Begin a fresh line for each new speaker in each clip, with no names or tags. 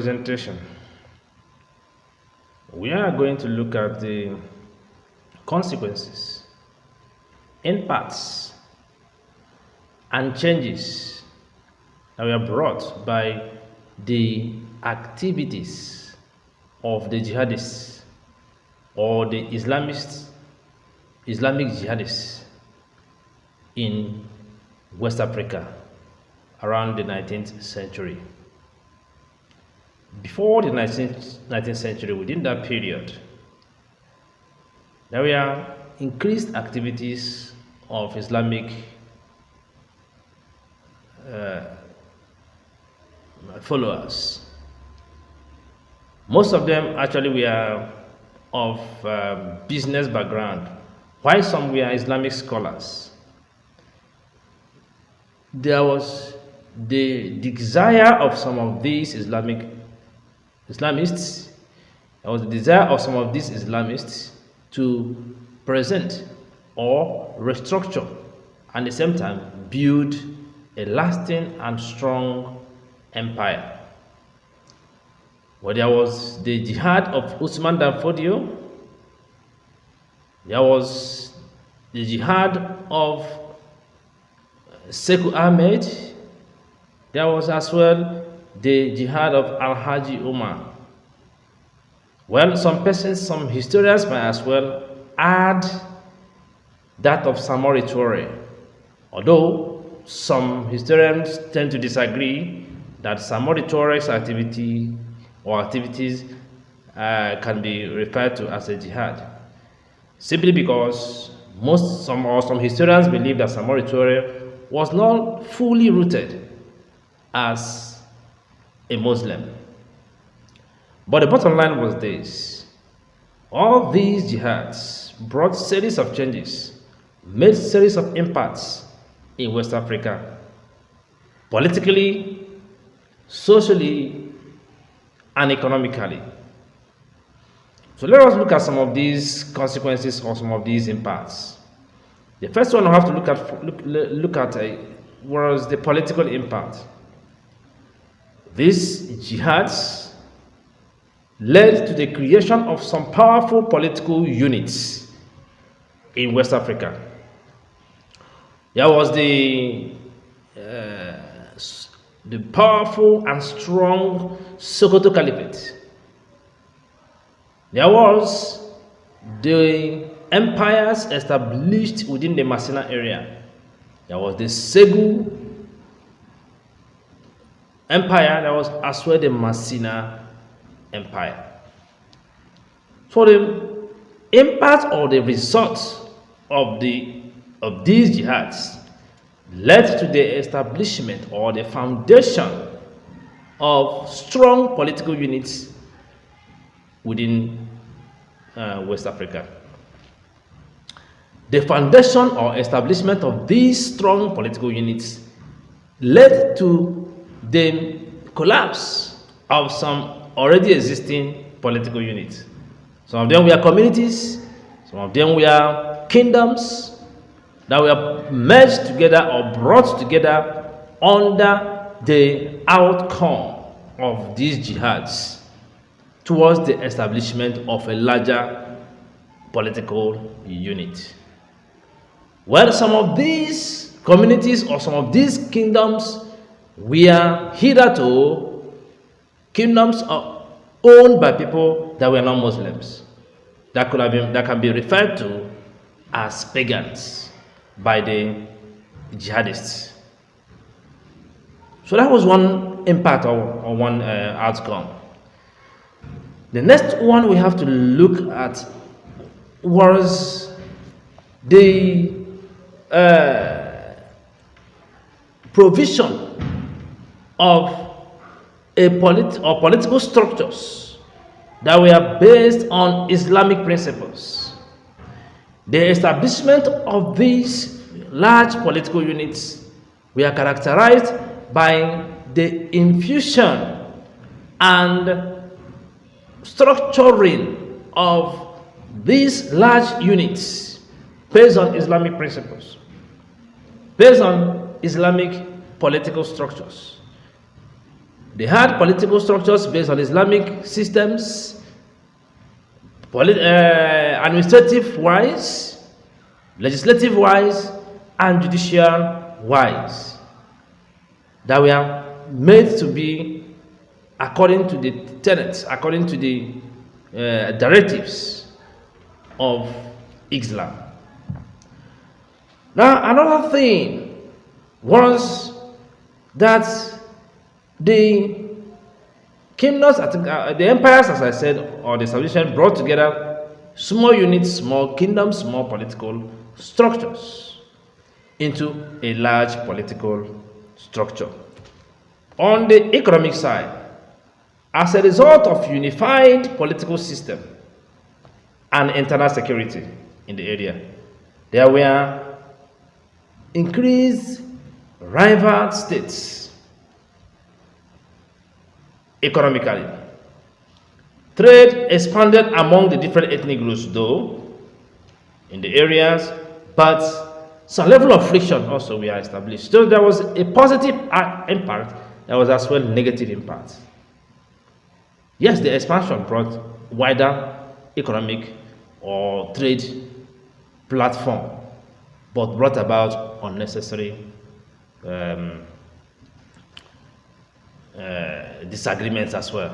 presentation, we are going to look at the consequences, impacts, and changes that were brought by the activities of the jihadists or the Islamic jihadists in West Africa around the 19th century. Before the 19th century, within that period, there were increased activities of Islamic followers. Most of them actually were of business background, while some were Islamic scholars. There was the desire of some of these Islamists, there was the desire of some of these Islamists to present or restructure and at the same time build a lasting and strong empire. Well, there was the jihad of Usman dan Fodio, there was the jihad of Sekou Ahmed, there was as well the jihad of Al-Haji Umar. Well, some historians might as well add that of Samori Toure, although some historians tend to disagree that Samori Toure's activities can be referred to as a jihad, simply because some historians believe that Samori Toure was not fully rooted as a Muslim. But the bottom line was this: all these jihads brought series of changes, made series of impacts in West Africa, politically, socially, and economically. So let us look at some of these consequences or some of these impacts. The first one I have to look at was the political impact. These jihads led to the creation of some powerful political units in West Africa. There was the powerful and strong Sokoto Caliphate. There was the empires established within the Masina area. There was the Segu Empire, there was as well the Masina Empire. So the impact or the result of these jihads led to the establishment or the foundation of strong political units within West Africa. The foundation or establishment of these strong political units led to the collapse of some already existing political units. Some of them were communities, some of them were kingdoms that were merged together or brought together under the outcome of these jihads towards the establishment of a larger political unit. Well, some of these communities or some of these kingdoms were hitherto kingdoms owned by people that were not Muslims, that can be referred to as pagans by the jihadists. So that was one impact or one outcome. The next one we have to look at was the provision of political structures that were based on Islamic principles. The establishment of these large political units were characterized by the infusion and structuring of these large units based on Islamic principles, based on Islamic political structures. They had political structures based on Islamic systems, administrative-wise, legislative-wise, and judicial-wise, that were made to be according to the tenets, according to the directives of Islam. Now, another thing was that the kingdoms, the empires, as I said, or the civilization brought together small units, small kingdoms, small political structures into a large political structure. On the economic side, as a result of unified political system and internal security in the area, there were increased rival states economically. Trade expanded among the different ethnic groups, though, in the areas, but some level of friction also were established. So there was a positive impact, there was as well negative impact. Yes, the expansion brought wider economic or trade platform, but brought about unnecessary disagreements as well.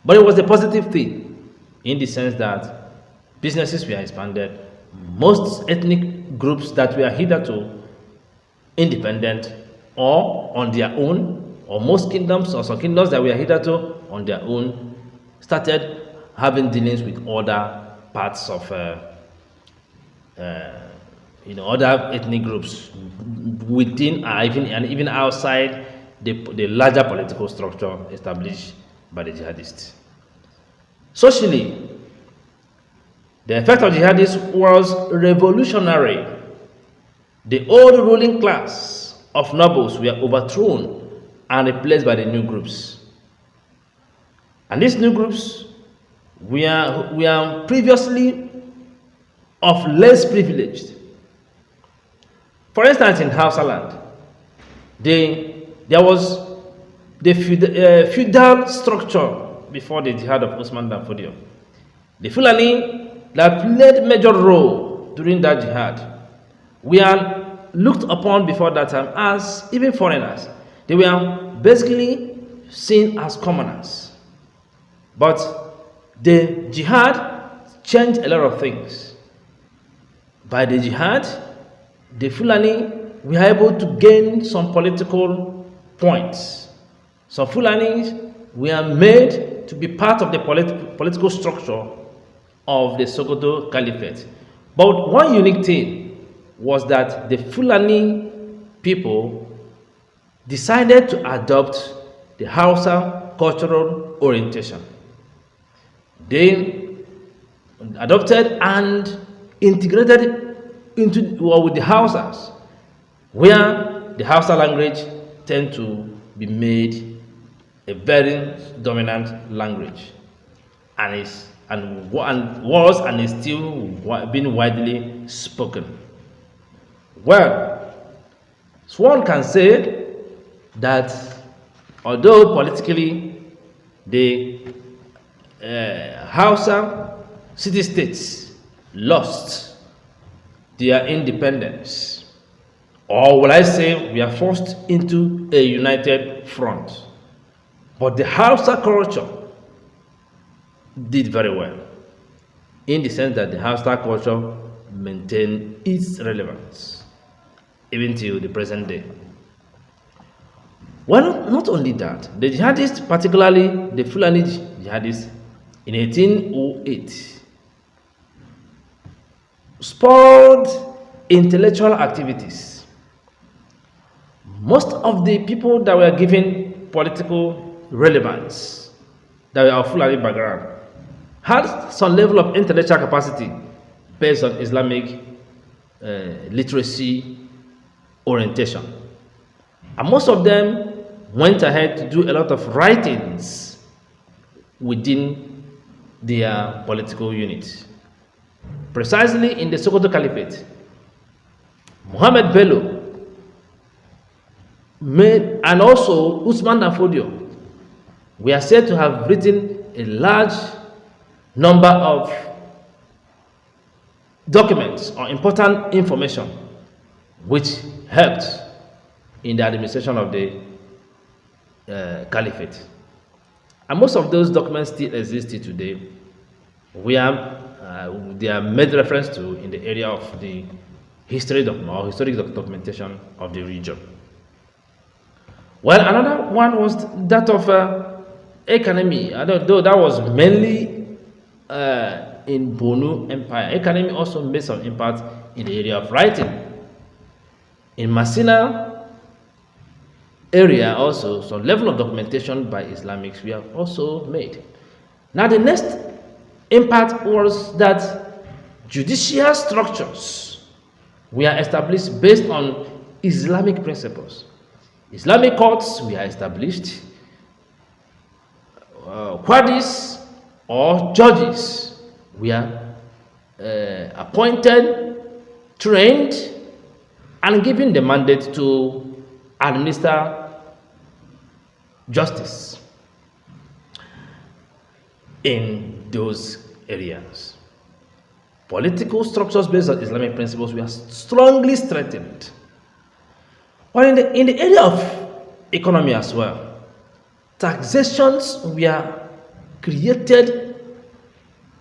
But it was a positive thing in the sense that businesses were expanded. Most ethnic groups that were hitherto independent or on their own, or most kingdoms or some kingdoms that were hitherto on their own, started having dealings with other parts of other ethnic groups within and even outside the larger political structure established by the jihadists. Socially, the effect of jihadists was revolutionary. The old ruling class of nobles were overthrown and replaced by the new groups. And these new groups were previously of less privileged. For instance, in Hausa land, there was the feudal structure before the jihad of Usman Dan Fodio. The Fulani that played major role during that jihad were looked upon before that time as even foreigners. They were basically seen as commoners. But the jihad changed a lot of things. By the jihad, the Fulani were able to gain some political points. Some Fulanis were made to be part of the political structure of the Sokoto Caliphate. But one unique thing was that the Fulani people decided to adopt the Hausa cultural orientation. They adopted and integrated with the Hausas, where the Hausa language tend to be made a very dominant language, and was and is still being widely spoken. Well, so one can say that although politically the Hausa city-states lost their independence, or will I say we are forced into a united front, but the Hausa culture did very well, in the sense that the Hausa culture maintained its relevance even till the present day. Well, not only that, the jihadists, particularly the Fulani jihadists, in 1808, spurred intellectual activities. Most of the people that were given political relevance, that were of Fulani background, had some level of intellectual capacity based on Islamic literacy orientation. And most of them went ahead to do a lot of writings within their political units. Precisely in the Sokoto Caliphate, Muhammad Bello made, and also Usman Dan Fodio, We are said to have written a large number of documents or important information which helped in the administration of the Caliphate. And most of those documents still exist today. They are made reference to in the area of the history or historic documentation of the region. Well, another one was that of economy, though that was mainly in Borno Empire. Economy also made some impact in the area of writing. In Masina area also, some level of documentation by Islamics we have also made. Now the next impact was that judicial structures were established based on Islamic principles. Islamic courts were established, qadis or judges were appointed, trained, and given the mandate to administer justice in those areas. Political structures based on Islamic principles were strongly strengthened. But in the area of economy as well, taxations were created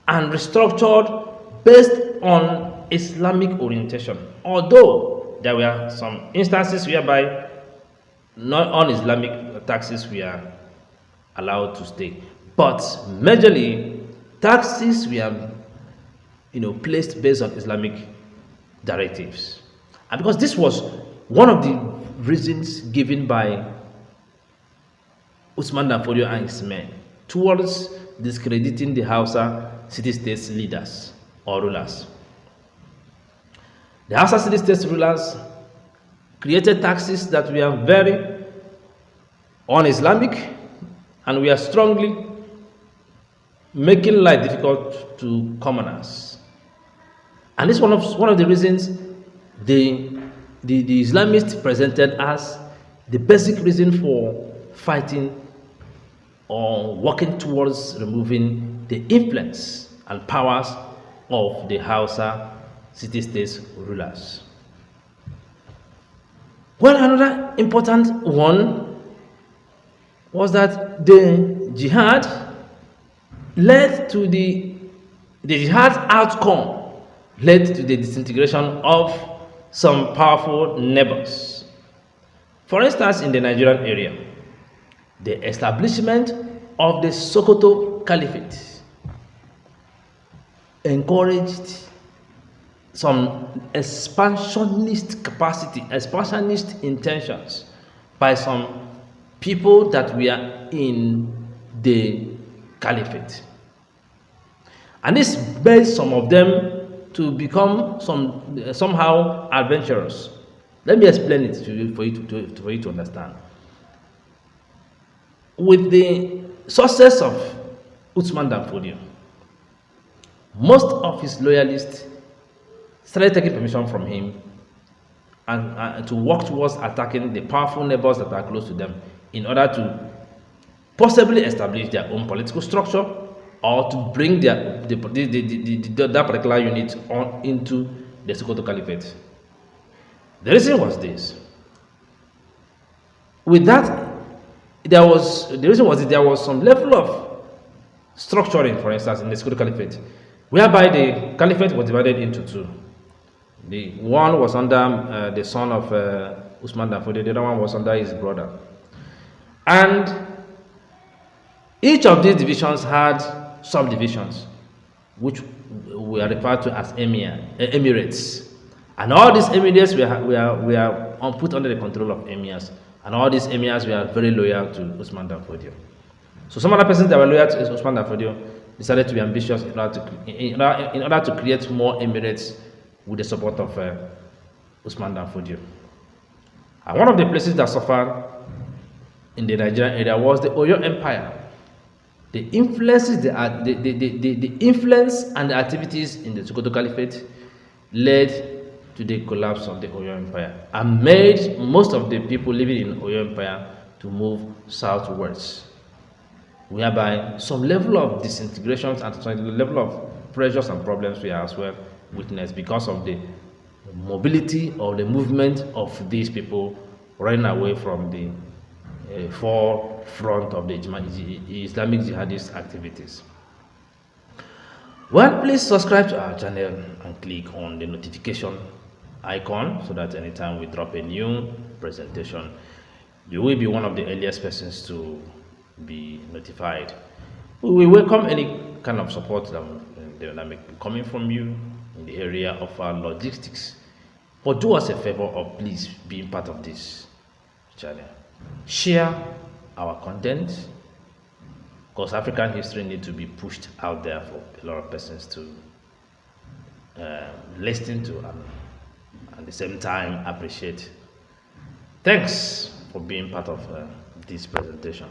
and restructured based on Islamic orientation. Although there were some instances whereby non-Islamic taxes were allowed to stay, but majorly taxes were placed based on Islamic directives. And because this was one of the reasons given by Usman Dan Fodio and his men towards discrediting the Hausa city-states leaders or rulers. The Hausa city-states rulers created taxes that were very un-Islamic and were strongly making life difficult to commoners. And this is one of the reasons the Islamists presented as the basic reason for fighting or working towards removing the influence and powers of the Hausa city-states rulers. Well, another important one was that the jihad led to the jihad outcome led to the disintegration of some powerful neighbors. For instance, in the Nigerian area, the establishment of the Sokoto Caliphate encouraged some expansionist capacity, expansionist intentions by some people that were in the Caliphate. And this made some of them to become somehow adventurous. Let me explain it to you for you to understand. With the success of Usman Dan Fodio, most of his loyalists started taking permission from him and to work towards attacking the powerful neighbors that are close to them in order to possibly establish their own political structure or to bring that particular unit on into the Sokoto Caliphate. The reason was this. With that, there was some level of structuring, for instance, in the Sokoto Caliphate, whereby the Caliphate was divided into two. The one was under the son of Usman Dan Fodio, the other one was under his brother. And each of these divisions had subdivisions, which were referred to as emirates. And all these emirates were put under the control of emirs. And all these emirs were very loyal to Usman Dan Fodio. So some other persons that were loyal to Usman Dan Fodio decided to be ambitious in order to create more emirates with the support of Usman Dan Fodio. And one of the places that suffered in the Nigerian area was the Oyo Empire. The influence and the activities in the Sokoto Caliphate led to the collapse of the Oyo Empire and made most of the people living in Oyo Empire to move southwards. whereby some level of disintegration and some level of pressures and problems we are as well witness because of the mobility or the movement of these people running away from the forefront of the Islamic jihadist activities. Well, please subscribe to our channel and click on the notification icon so that anytime we drop a new presentation, you will be one of the earliest persons to be notified. We welcome any kind of support that may be coming from you in the area of our logistics. But do us a favor of please being part of this channel. Share our content, because African history needs to be pushed out there for a lot of persons to listen to and at the same time appreciate. Thanks for being part of this presentation.